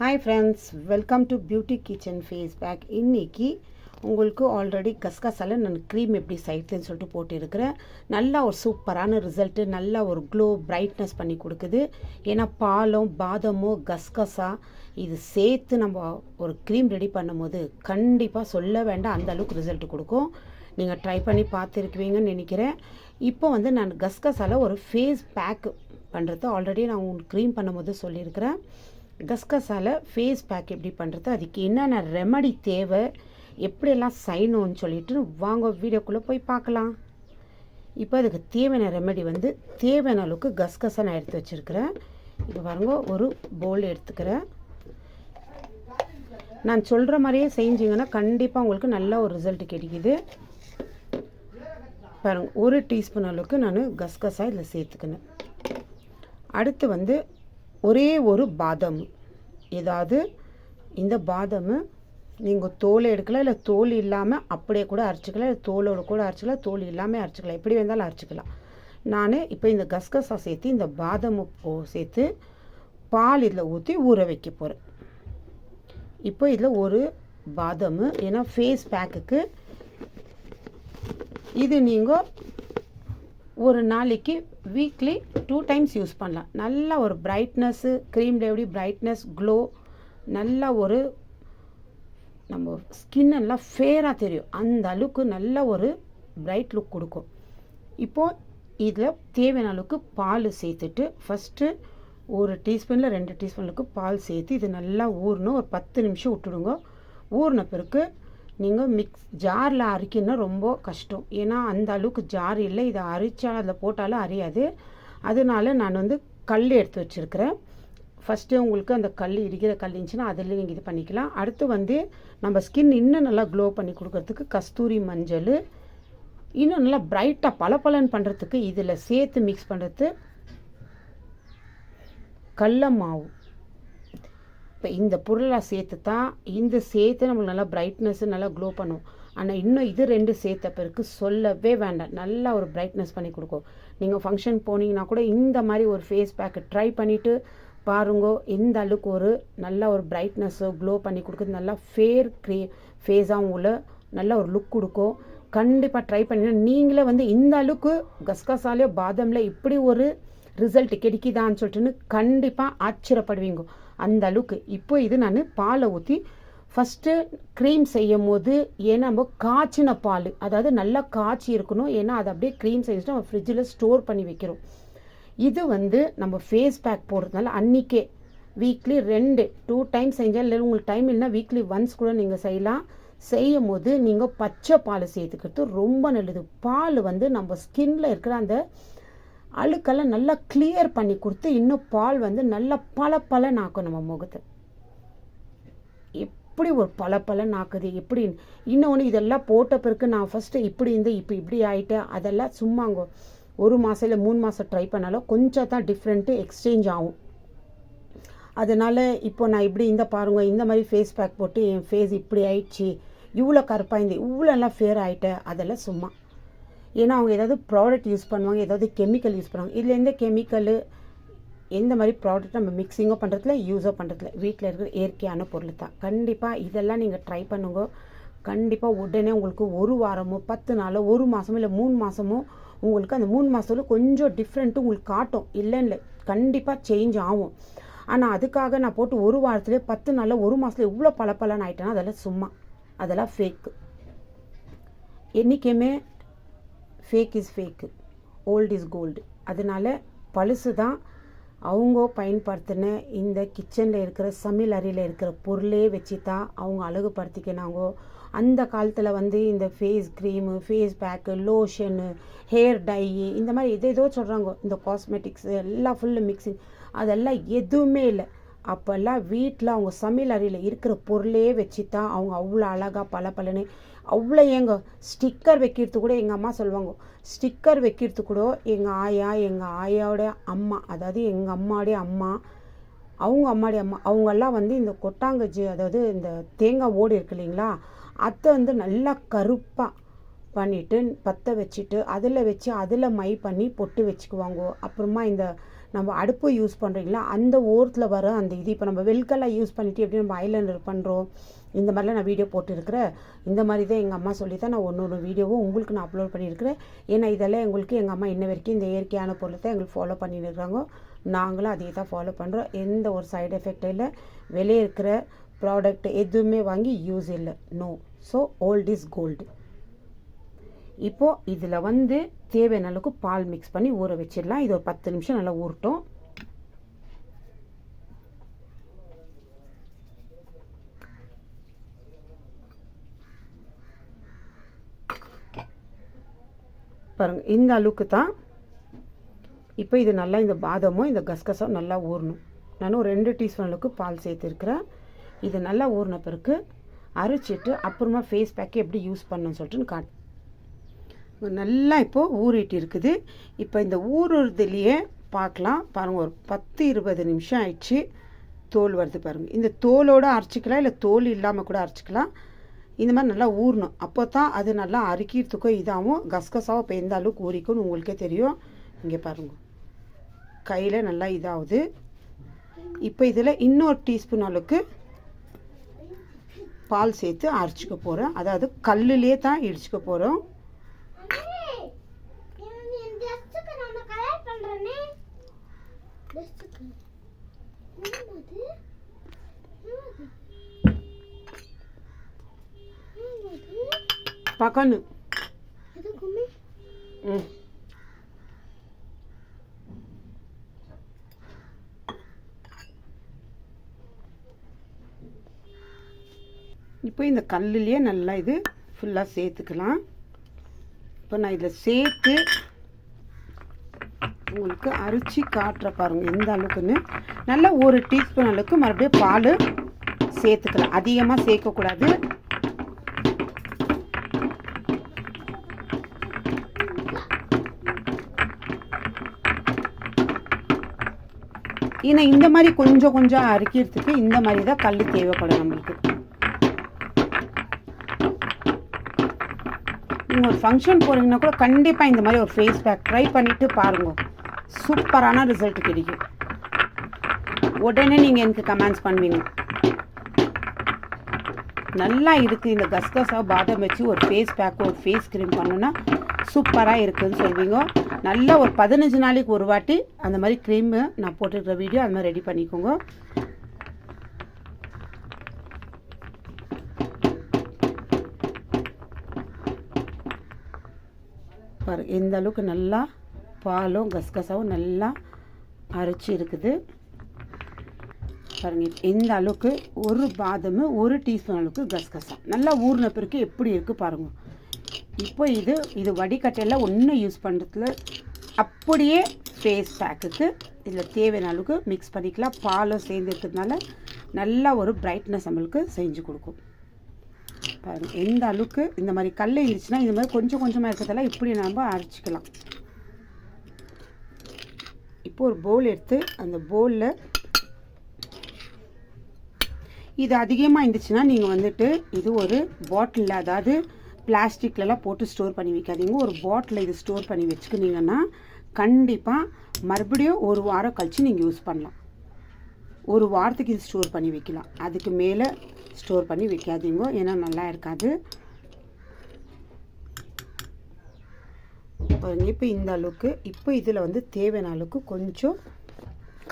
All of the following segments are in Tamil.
Hi friends, welcome to beauty kitchen face pack. இன்றைக்கி உங்களுக்கு ஆல்ரெடி கஸ்கசால நான் க்ரீம் எப்படி சைட்லன்னு சொல்லிட்டு போட்டிருக்கிறேன். நல்லா ஒரு சூப்பரான ரிசல்ட்டு, நல்லா ஒரு க்ளோ பிரைட்னஸ் பண்ணி கொடுக்குது. ஏன்னா பாலும் பாதமோ கஸ்கசா இது சேர்த்து நம்ம ஒரு க்ரீம் ரெடி பண்ணும்போது கண்டிப்பாக சொல்ல வேண்டாம், அந்த அளவுக்கு ரிசல்ட் கொடுக்கும். நீங்கள் ட்ரை பண்ணி பார்த்துருக்குவீங்கன்னு நினைக்கிறேன். இப்போ நான் கஸ்கசால ஒரு ஃபேஸ் பேக் பண்ணுறது ஆல்ரெடி நான் உங்களுக்கு க்ரீம் பண்ணும்போது சொல்லியிருக்கிறேன். கஸ்கசால ஃபேஸ் பேக் எப்படி பண்ணுறது, அதுக்கு என்னென்ன ரெமடி தேவை, எப்படியெல்லாம் செய்யணும்னு சொல்லிட்டு வாங்க வீடியோக்குள்ளே போய் பார்க்கலாம். இப்போ அதுக்கு தேவையான ரெமடி தேவையான அளவுக்கு கஸ்கசா நான் எடுத்து வச்சுருக்கிறேன். இப்போ பாருங்க, ஒரு பவுல் எடுத்துக்கிறேன். நான் சொல்கிற மாதிரியே செஞ்சிங்கன்னா கண்டிப்பாக உங்களுக்கு நல்ல ஒரு ரிசல்ட் கிடைக்குது. பாருங்கள், ஒரு டீஸ்பூன் அளவுக்கு நான் கஸ்கசா இதில் சேர்த்துக்கினேன். அடுத்து ஒரே ஒரு பாதாம், ஏதாவது இந்த பாதாம் நீங்கள் தோலை எடுக்கலாம், இல்லை தோல் இல்லாமல் அப்படியே கூட அரைச்சிக்கலாம், இல்லை தோலோடு கூட அரைச்சிக்கலாம், தோல் இல்லாமல் அரைச்சிக்கலாம், எப்படி வேணாலும் அரைச்சிக்கலாம். நான் இப்போ இந்த கஸ்கசா சேர்த்து இந்த பாதாம் சேர்த்து பால் இதில் ஊற்றி ஊற வைக்க போகிறேன். இப்போ இதில் ஒரு பாதாம், ஏன்னா ஃபேஸ் பேக்குக்கு இது நீங்கள் ஒரு நாளைக்கு வீக்லி 2 டைம்ஸ் யூஸ் பண்ணலாம். நல்ல ஒரு பிரைட்னஸ்ஸு, க்ரீமில் எப்படி பிரைட்னஸ் க்ளோ, நல்ல ஒரு நம்ம ஸ்கின் எல்லாம் ஃபேராக தெரியும், அந்த அளவுக்கு நல்ல ஒரு பிரைட் லுக் கொடுக்கும். இப்போது இதில் தேவையான அளவுக்கு பால் சேர்த்துட்டு ஃபஸ்ட்டு ஒரு டீஸ்பூனில் 2 டீஸ்பூனுக்கு பால் சேர்த்து இது நல்லா ஊறணும். ஒரு 10 நிமிஷம் விட்டுடுங்க. ஊறின பிறகு நீங்கள் ஜாரில் அரைக்கணும்னா ரொம்ப கஷ்டம், ஏன்னா அந்த அளவுக்கு ஜார் இல்லை. இதை அரைச்சா அதில் போட்டாலும் அரையாது. அதனால நான் கல் எடுத்து வச்சுருக்கிறேன். ஃபஸ்ட்டு உங்களுக்கு அந்த கல் இடிக்கிற கல் இருந்துச்சுன்னா அதில் நீங்கள் இது பண்ணிக்கலாம். அடுத்து நம்ம ஸ்கின் இன்னும் நல்லா க்ளோ பண்ணி கொடுக்கறதுக்கு கஸ்தூரி மஞ்சள், இன்னும் நல்லா பிரைட்டாக பளபளன்னு பண்ணுறதுக்கு இதில் சேர்த்து மிக்ஸ் பண்ணுறது கடல மாவு. இப்போ இந்த பொருளை சேர்த்து தான் நம்மளுக்கு நல்லா பிரைட்னஸ்ஸு நல்லா க்ளோ பண்ணும். ஆனால் இன்னும் இது 2 சேர்த்த பிறகு சொல்லவே வேண்டாம், நல்லா ஒரு பிரைட்னஸ் பண்ணி கொடுக்கும். நீங்கள் ஃபங்க்ஷன் போனீங்கன்னா கூட இந்த மாதிரி ஒரு ஃபேஸ் பேக்கு ட்ரை பண்ணிவிட்டு பாருங்கோ, எந்த அளவுக்கு ஒரு நல்ல ஒரு பிரைட்னஸ்ஸோ க்ளோ பண்ணி கொடுக்குறது, நல்லா ஃபேஸாக உங்களை நல்ல ஒரு லுக் கொடுக்கும். கண்டிப்பாக ட்ரை பண்ணிங்கன்னா நீங்களே இந்த அளவுக்கு கஸ்கசாலையோ பாதாமில் இப்படி ஒரு ரிசல்ட் கிடைக்குதான்னு சொல்லிட்டுன்னு கண்டிப்பாக ஆச்சரியப்படுவீங்க, அந்த அளவுக்கு. இப்போ இது நான் பாலை ஊற்றி ஃபஸ்ட்டு க்ரீம் செய்யும் போது, ஏன்னா நம்ம காய்ச்சின பால், அதாவது நல்லா காய்ச்சி இருக்கணும், ஏன்னா அதை அப்படியே க்ரீம் செஞ்சுட்டு நம்ம ஃப்ரிட்ஜில் ஸ்டோர் பண்ணி வைக்கிறோம். இது நம்ம ஃபேஸ் பேக் போடுறதுனால அன்றைக்கே வீக்லி 2 டைம்ஸ் செஞ்சால், இல்லை உங்களுக்கு டைம் இல்லைன்னா வீக்லி ஒன்ஸ் கூட நீங்கள் செய்யலாம். செய்யும் போது நீங்கள் பச்சை பால் சேர்த்துக்கிறது ரொம்ப நல்லது. பால் நம்ம ஸ்கின்ல இருக்கிற அந்த அழுக்கெல்லாம் நல்லா கிளியர் பண்ணி கொடுத்து, இன்னும் பால் நல்லா பளபளன்னு ஆக்கும் நம்ம முகத்தை. எப்படி ஒரு பளபளன்னு ஆக்குது எப்படி. இன்னொன்று, இதெல்லாம் போட்ட பிறகு நான் ஃபஸ்ட்டு இப்படி ஆகிட்டேன், அதெல்லாம் சும்மாங்க 1 மாதம் இல்லை 3 மாதம் ட்ரை பண்ணாலும் கொஞ்சம் தான் டிஃப்ரெண்ட்டு எக்ஸ்சேஞ்ச் ஆகும். அதனால் இப்போ நான் இந்த பாருங்க, இந்த மாதிரி ஃபேஸ் பேக் போட்டு என் ஃபேஸ் இப்படி ஆயிடுச்சு, இவ்வளோ கருப்பாய்ந்து இவ்வளோ நல்லா ஃபேர் ஆகிட்டேன், அதெல்லாம் சும்மா. ஏன்னா அவங்க ஏதாவது ப்ராடக்ட் யூஸ் பண்ணுவாங்க, ஏதாவது கெமிக்கல் யூஸ் பண்ணுவாங்க. இதில் எந்த கெமிக்கலு எந்த மாதிரி ப்ராடக்ட் நம்ம மிக்சிங்கோ பண்ணுறதுல யூஸோ பண்ணுறதுல, வீட்டில் இருக்கிற இயற்கையான பொருள் தான். கண்டிப்பாக இதெல்லாம் நீங்கள் ட்ரை பண்ணுங்க. கண்டிப்பாக உடனே உங்களுக்கு 1 வாரமோ 10 நாளோ 1 மாதமோ இல்லை 3 மாதமோ உங்களுக்கு அந்த 3 மாதத்துல கொஞ்சம் டிஃப்ரெண்ட்டு உங்களுக்கு காட்டும், இல்லை கண்டிப்பாக சேஞ்ச் ஆகும். ஆனால் அதுக்காக நான் போட்டு 1 வாரத்துலேயே 10 நாளில் 1 மாதத்துல இவ்வளோ பளபளன்னு ஆகிட்டேன்னா அதெல்லாம் சும்மா, அதெல்லாம் ஃபேக்கு. என்றைக்குமே fake is fake, old is gold. அதனால் பழசு தான் அவங்க பயன்படுத்தின இந்த கிச்சனில் இருக்கிற சமையல் அறையில் இருக்கிற பொருளே வச்சு தான் அவங்க அழகுபடுத்திக்கினாங்க. அந்த காலத்தில் இந்த face cream, face pack, lotion, hair dye, இந்த மாதிரி ஏதோ சொல்கிறாங்க, இந்த காஸ்மெட்டிக்ஸ் எல்லாம் ஃபுல்லு மிக்சிங், அதெல்லாம் எதுவுமே இல்லை. அப்போல்லாம் வீட்டில் அவங்க சமையல் அறையில் இருக்கிற பொருளே வச்சு தான் அவங்க அவ்வளோ அழகாக பளபளன்னு அவ்வளோ. ஸ்டிக்கர் வைக்கிறது கூட எங்கள் அம்மா சொல்லுவாங்க, ஸ்டிக்கர் வைக்கிறது கூட எங்கள் ஆயாவோட அம்மா, அதாவது எங்கள் அம்மாவுடைய அம்மா, அவங்க அம்மாவுடைய அம்மா, அவங்கெல்லாம் இந்த கொட்டாங்கச்சி, அதாவது இந்த தேங்காய் ஓடு இருக்கு இல்லைங்களா, அதை நல்லா கருப்பாக பண்ணிவிட்டு பற்ற வச்சுட்டு அதில் மை பண்ணி பொட்டு வச்சுக்குவாங்க. அப்புறமா இந்த நம்ம அடுப்பு யூஸ் பண்ணுறீங்களா அந்த ஓரத்தில் வர அந்த இது இப்போ நம்ம வெல்கெல்லாம் யூஸ் பண்ணிவிட்டு எப்படி நம்ம ஐலைனர் பண்ணுறோம் இந்த மாதிரிலாம் நான் வீடியோ போட்டுருக்கிறேன். இந்த மாதிரி தான் எங்கள் அம்மா சொல்லி தான் நான் ஒன்று வீடியோவும் உங்களுக்கு நான் அப்லோட் பண்ணியிருக்கிறேன். ஏன்னா இதெல்லாம் எங்களுக்கு எங்கள் அம்மா இன்ன வரைக்கும் இந்த இயற்கையான பொருளை தான் எங்களுக்கு ஃபாலோ பண்ணிட்டு இருக்காங்க. நாங்களும் அதே தான் ஃபாலோ பண்ணுறோம். எந்த ஒரு சைடு எஃபெக்ட் இல்லை. வெளியே இருக்கிற ப்ராடக்ட் எதுவுமே வாங்கி யூஸ் இல்லை. No. So old is gold. இப்போது இதில் வந்து தேவையான அளவுக்கு பால் மிக்ஸ் பண்ணி ஊற வச்சிடலாம். இது ஒரு 10 நிமிஷம் நல்லா ஊறட்டும். பாருங்கள், இந்த அளவுக்கு தான். இப்போ இது நல்லா இந்த பாதமும் இந்த கசகசாவும் நல்லா ஊறணும். நான் ஒரு 2 டீஸ்பூன் அளவுக்கு பால் சேர்த்துருக்கிறேன். இது நல்லா ஊறின பிறகு அரைச்சிட்டு அப்புறமா ஃபேஸ் பேக்கு எப்படி யூஸ் பண்ணணும்னு சொல்லிட்டு காட்டு. நல்லா இப்போது ஊறிட்டு இருக்குது. இப்போ இந்த ஊறுறதுலேயே பார்க்கலாம். பாருங்கள், ஒரு 10-20 நிமிஷம் ஆயிடுச்சு. தோல் வருது பாருங்கள். இந்த தோலோடு அரைச்சிக்கலாம், இல்லை தோல் இல்லாமல் கூட அரைச்சிக்கலாம். இந்த மாதிரி நல்லா ஊறணும். அப்போ தான் அது நல்லா அரைக்கிறதுக்கும் இதாகவும் கசகசாவும் இப்போ எந்த அளவுக்கு ஊறிக்கும்னு உங்களுக்கே தெரியும். இங்கே பாருங்கள், கையில் நல்லா இதாகுது. இப்போ இதில் இன்னொரு டீஸ்பூன் அளவுக்கு பால் சேர்த்து அரைச்சிக்க போகிறேன். அதாவது கல்லுலேயே தான் இடிச்சுக்க போகிறோம். பக்கனு இப்போ இந்த கல்லுலேயே நல்லா இது ஃபுல்லாக சேர்த்துக்கலாம். இப்போ நான் இதில் சேர்த்து உங்களுக்கு அரிச்சு காட்டுற பாருங்கள் எந்த அளவுக்குன்னு. நல்லா ஒரு டீஸ்பூன் அளவுக்கு மறுபடியும் பால் சேர்த்துக்கலாம். அதிகமாக சேர்க்கக்கூடாது. ஏன்னா இந்த மாதிரி கொஞ்சம் கொஞ்சம் அரைக்கிறதுக்கு இந்த மாதிரி தான் கல் தேவைப்படும் நம்மளுக்கு. நீங்கள் ஒரு ஃபங்க்ஷன் போகிறீங்கன்னா கூட கண்டிப்பாக இந்த மாதிரி ஒரு ஃபேஸ் பேக் ட்ரை பண்ணிவிட்டு பாருங்கள். சூப்பரான ரிசல்ட் கிடைக்கும். உடனே நீங்கள் எனக்கு கமெண்ட்ஸ் பண்ணுவீங்க. நல்லா இருக்குது. இந்த கசகசா பாதாம் வச்சு ஒரு ஃபேஸ் பேக் ஒரு ஃபேஸ் க்ரீம் பண்ணுன்னா சூப்பராக இருக்குதுன்னு சொல்வீங்க. நல்லா ஒரு 15 நாளைக்கு ஒரு வாட்டி அந்த மாதிரி க்ரீமு நான் போட்டுருக்கிற வீடியோ அந்த மாதிரி ரெடி பண்ணிக்கோங்க. பாரு எந்த அளவுக்கு நல்லா பாலும் கசகசாவும் நல்லா அரைச்சி இருக்குது பாருங்கள். எந்த அளவுக்கு ஒரு பாதாம் ஒரு டீஸ்பூன் அளவுக்கு கசகசா நல்லா ஊறின பிறகு எப்படி இருக்குது பாருங்கள். இப்போ இது வடிகட்டையில் ஒன்றும் யூஸ் பண்ணுறதுல அப்படியே ஃபேஸ் பேக்குக்கு இதில் தேவையான அளவுக்கு மிக்ஸ் பண்ணிக்கலாம். பாலும் சேர்ந்து இருக்கிறதுனால நல்லா ஒரு பிரைட்னஸ் நம்மளுக்கு செஞ்சு கொடுக்கும். பாருங்கள் எந்த அளவுக்கு இந்த மாதிரி கல் இருந்துச்சுன்னா இந்த மாதிரி கொஞ்சம் கொஞ்சமாக இருக்கிறதெல்லாம் இப்படி நம்ம அரைச்சிக்கலாம். இப்போ ஒரு பவுல் எடுத்து அந்த பவுலில் இது அதிகமாக இருந்துச்சுன்னா நீங்கள் வந்துட்டு இது ஒரு பாட்டிலில், அதாவது பிளாஸ்டிக்லலாம் போட்டு ஸ்டோர் பண்ணி வைக்காதீங்க. ஒரு பாட்டிலில் இது ஸ்டோர் பண்ணி வச்சுக்கினீங்கன்னா கண்டிப்பாக மறுபடியும் ஒரு வாரம் கழித்து நீங்கள் யூஸ் பண்ணலாம். ஒரு வாரத்துக்கு இது ஸ்டோர் பண்ணி வைக்கலாம். அதுக்கு மேலே ஸ்டோர் பண்ணி வைக்காதீங்க, ஏன்னா நல்லா இருக்காது. இப்போ இந்த அளவுக்கு. இப்போ இதில் வந்து தேவையான அளவுக்கு கொஞ்சம்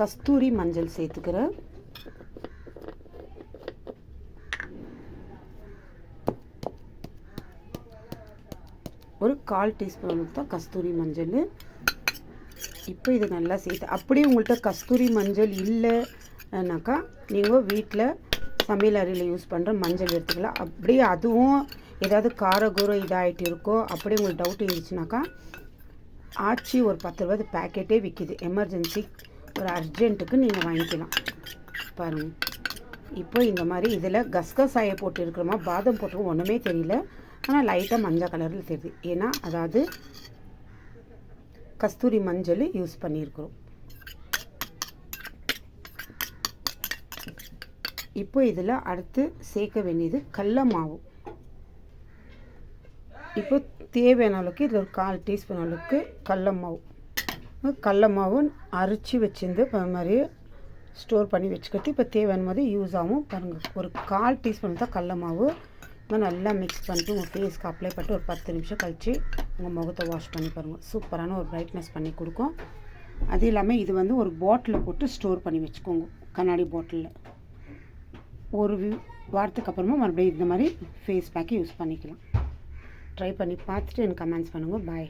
கஸ்தூரி மஞ்சள் சேர்த்துக்கிறேன். ஒரு 1/4 டீஸ்பூன் அளவுக்கு தான் கஸ்தூரி மஞ்சள். இப்போ இது நல்லா சேர்த்து அப்படியே உங்கள்கிட்ட கஸ்தூரி மஞ்சள் இல்லைனாக்கா நீங்கள் வீட்டில் சமையல் அறையில் யூஸ் பண்ணுற மஞ்சள் எடுத்துக்கலாம். அப்படியே அதுவும் ஏதாவது காரகூரம் இதாகிட்டு இருக்கோ அப்படியே உங்களுக்கு டவுட் இருந்துச்சுனாக்கா ஆச்சி ஒரு 10 ரூபாய் பேக்கெட்டே விற்கிது. எமர்ஜென்சி ஒரு அர்ஜென்ட்டுக்கு நீங்கள் வாங்கிக்கலாம். பாருங்கள் இப்போ இந்த மாதிரி இதில் கசகசாயை போட்டு இருக்கிறோமா பாதாம் போட்டு ஒன்றுமே தெரியல, ஆனால் லைட்டாக மஞ்சள் கலரில் தெரியுது. ஏன்னா அதாவது கஸ்தூரி மஞ்சள் யூஸ் பண்ணியிருக்கிறோம். இப்போ இதில் அடுத்து சேர்க்க வேண்டியது கடல மாவு. இப்போ தேவையான அளவுக்கு இதில் ஒரு 1/4 டீஸ்பூன் அளவுக்கு கடல மாவு. கடல மாவு அரைச்சி வச்சிருந்து இப்போ மாதிரி ஸ்டோர் பண்ணி வச்சுக்கிட்டு இப்போ தேவையான போது யூஸ் ஆகும் பாருங்கள். ஒரு 1/4 டீஸ்பூன் தான் கடல மாவு. இது நல்லா மிக்ஸ் பண்ணிட்டு உங்கள் ஃபேஸ்க்கு அப்ளை பண்ணிட்டு ஒரு 10 நிமிஷம் கழித்து உங்கள் முகத்தை வாஷ் பண்ணி பாருங்கள். சூப்பரான ஒரு பிரைட்னஸ் பண்ணி கொடுக்கும். அது இல்லாமல் இது வந்து ஒரு பாட்டிலில் போட்டு ஸ்டோர் பண்ணி வச்சுக்கோங்க, கண்ணாடி பாட்டிலில். ஒரு வாரத்துக்கு அப்புறமா மறுபடியும் இந்த மாதிரி ஃபேஸ் பேக்கு யூஸ் பண்ணிக்கலாம். ட்ரை பண்ணி பார்த்துட்டு எனக்கு கமெண்ட்ஸ் பண்ணுங்கள். பாய்.